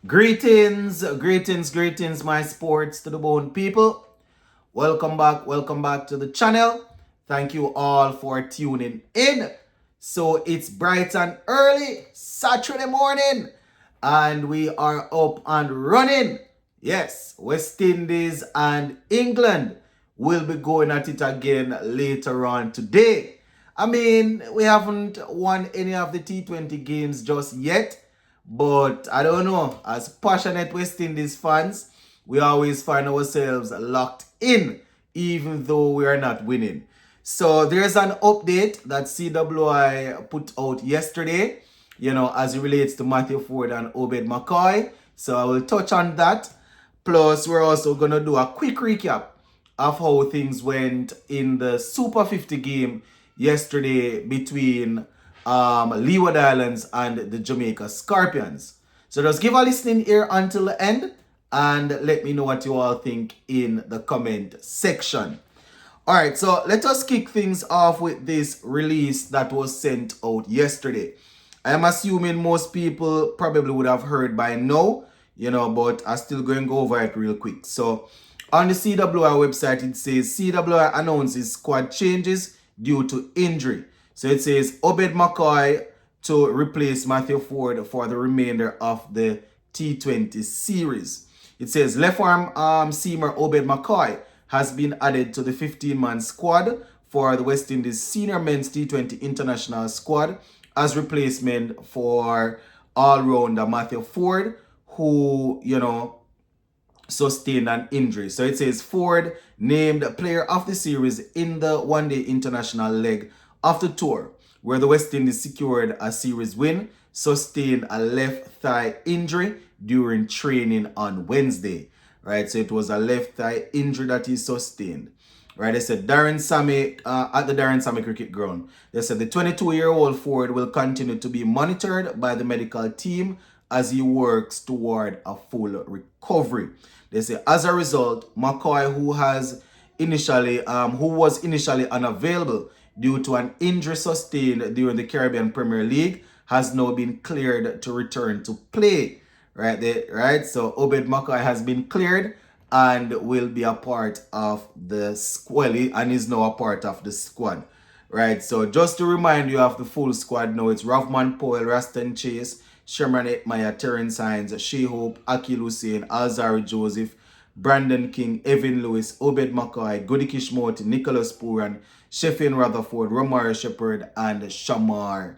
Greetings, my sports to the bone people. Welcome back to the channel. Thank you all for tuning in. So it's bright and early Saturday morning, and we are up and running. Yes, West Indies and England will be going at it again later on today. I mean, we haven't won any of the T20 games just yet. But I don't know, as passionate West Indies fans, we always find ourselves locked in, even though we are not winning. So there's an update that CWI put out yesterday, as it relates to Matthew Ford and Obed McCoy. So I will touch on that. Plus, we're also going to do a quick recap of how things went in the Super 50 game yesterday between Leeward Islands and the Jamaica Scorpions. So just give a listening ear until the end and let me know what you all think in the comment section. Alright, so let us kick things off with this release that was sent out yesterday. I am assuming most people probably would have heard by now, but I'm still going to go over it real quick. So on the CWI website, it says CWI announces squad changes due to injury. So it says Obed McCoy to replace Matthew Ford for the remainder of the T20 series. It says left arm seamer Obed McCoy has been added to the 15-man squad for the West Indies senior men's T20 international squad as replacement for all-rounder Matthew Ford, who, sustained an injury. So it says Ford named player of the series in the one-day international leg of the tour, where the West Indies secured a series win, sustained a left thigh injury during training on Wednesday. Right, so it was a left thigh injury that he sustained. Right, they said Darren Sammy at the Darren Sammy Cricket Ground. They said the 22-year-old Ford will continue to be monitored by the medical team as he works toward a full recovery. They say as a result, McCoy, who was initially unavailable due to an injury sustained during the Caribbean Premier League, has now been cleared to return to play. Right? So Obed McCoy has been cleared and will be a part of the squad, and is now a part of the squad. Right? So just to remind you of the full squad now, it's Rahman Powell, Raston Chase, Sherman Etmaya, Terence Hines, Shea Hope, Akil Hussein, Alzari Joseph, Brandon King, Evan Lewis, Obed McCoy, Goody Kishmoti, Nicholas Puran, Sheffield Rutherford, Romari Shepherd, and Shamar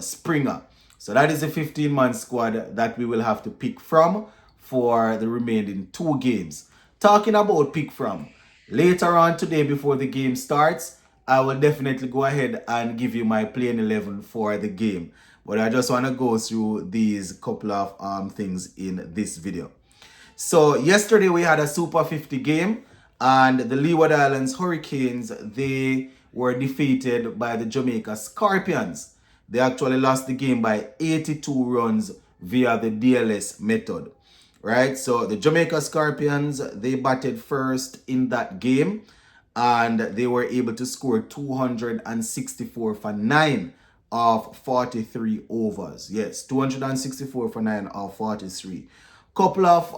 Springer. So that is a 15-man squad that we will have to pick from for the remaining two games. Talking about pick from, later on today before the game starts, I will definitely go ahead and give you my playing 11 for the game. But I just want to go through these couple of things in this video. So yesterday we had a Super 50 game, and the Leeward Islands Hurricanes, they were defeated by the Jamaica Scorpions. They actually lost the game by 82 runs via the DLS method. Right? So the Jamaica Scorpions, they batted first in that game, and they were able to score 264 for 9 of 43 overs. Yes, 264 for 9 of 43. Couple of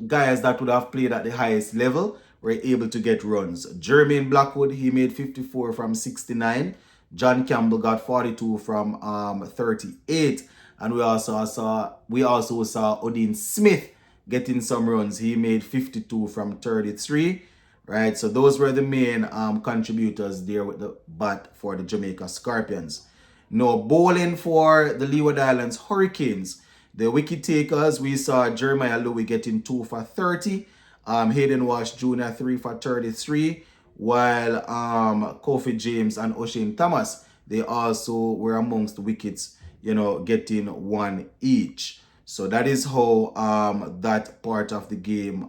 guys that would have played at the highest level were able to get runs. Jermaine Blackwood, he made 54 from 69. John Campbell got 42 from 38. And we also saw Odin Smith getting some runs. He made 52 from 33. Right, so those were the main contributors there with the bat for the Jamaica Scorpions. Now, bowling for the Leeward Islands Hurricanes, the wicket takers, we saw Jeremiah Louis getting 2 for 30. Hayden Walsh Jr. 3 for 33. While Kofi James and O'Shane Thomas, they also were amongst the wickets, getting 1 each. So that is how that part of the game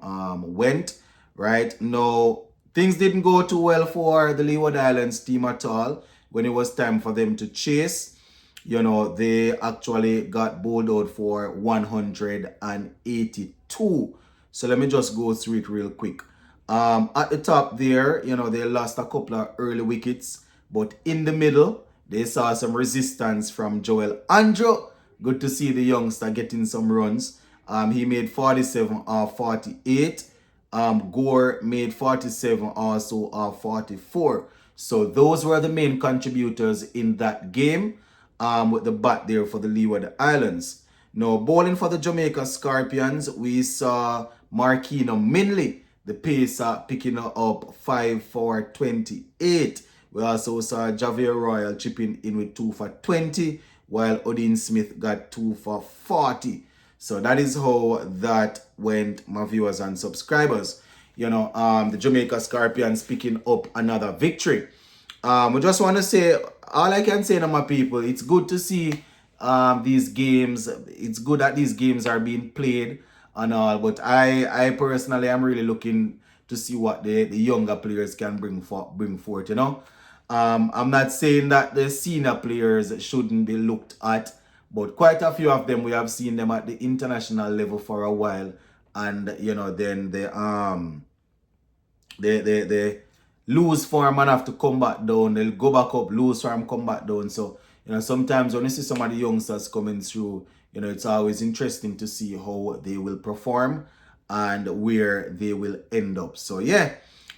went. Right, now things didn't go too well for the Leeward Islands team at all. When it was time for them to chase, they actually got bowled out for 182. So let me just go through it real quick. At the top there, they lost a couple of early wickets, but in the middle, they saw some resistance from Joel Andrew Good to see the youngster getting some runs. He made 47 off 48. Gore made 47, also 44. So those were the main contributors in that game with the bat there for the Leeward Islands. Now, bowling for the Jamaica Scorpions, we saw Marquino Minley, the pacer, picking up 5 for 28. We also saw Javier Royal chipping in with 2 for 20, while Odin Smith got 2 for 40. So that is how that went, my viewers and subscribers. The Jamaica Scorpions picking up another victory. We just want to say, all I can say to my people, it's good to see these games. It's good that these games are being played and all, but I personally am really looking to see what the younger players can bring forth, I'm not saying that the senior players shouldn't be looked at, but quite a few of them, we have seen them at the international level for a while, and then they lose form and have to come back down. They'll go back up, lose form, come back down. So sometimes when you see some of the youngsters coming through, it's always interesting to see how they will perform and where they will end up. So yeah,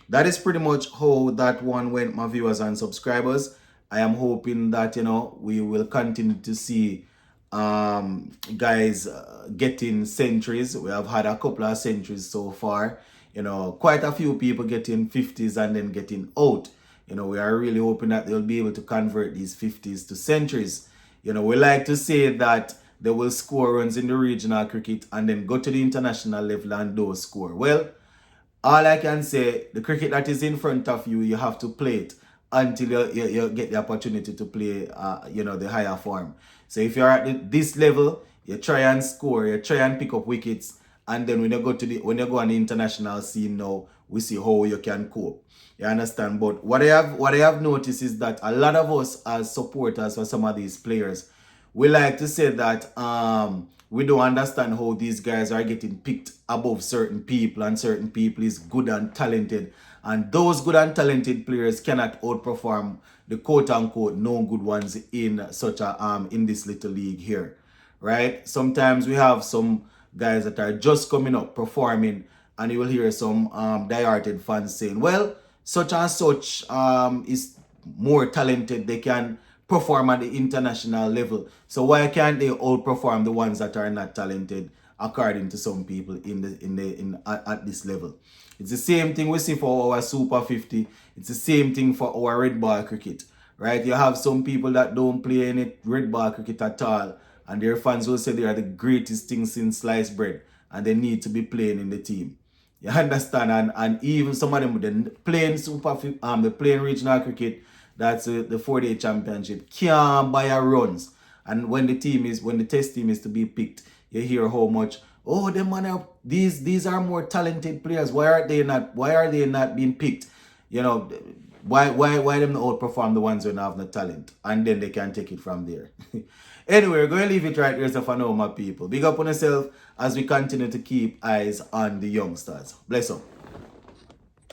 that is pretty much how that one went, my viewers and subscribers. I am hoping that we will continue to see guys getting centuries. We have had a couple of centuries so far. Quite a few people getting 50s and then getting out. We are really hoping that they'll be able to convert these 50s to centuries. We like to say that they will score runs in the regional cricket and then go to the international level and do score. Well, all I can say, the cricket that is in front of you, you have to play it until you get the opportunity to play, the higher form. So if you're at this level, you try and score, you try and pick up wickets, and then when you go on the international scene now, we see how you can cope. You understand? But what I have noticed is that a lot of us as supporters for some of these players, we like to say that we don't understand how these guys are getting picked above certain people, and certain people is good and talented, and those good and talented players cannot outperform the quote-unquote no good ones in such a in this little league here, right? Sometimes we have some guys that are just coming up performing, and you will hear some die-hearted fans saying, well, such and such is more talented, they can perform at the international level, so why can't they outperform the ones that are not talented, according to some people at this level? It's the same thing we see for our Super 50. It's the same thing for our red ball cricket, right? You have some people that don't play any red ball cricket at all, and their fans will say they are the greatest thing since sliced bread, and they need to be playing in the team. You understand? And even some of them, the playing the playing regional cricket, that's the 4-day championship, can't buy a runs. And when the test team is to be picked, you hear how much, oh, them man are these are more talented players. Why are they not being picked? Why them not outperform the ones who don't have no talent? And then they can take it from there. Anyway, we're going to leave it right here so for now, my people. Big up on yourself as we continue to keep eyes on the youngsters. Bless up.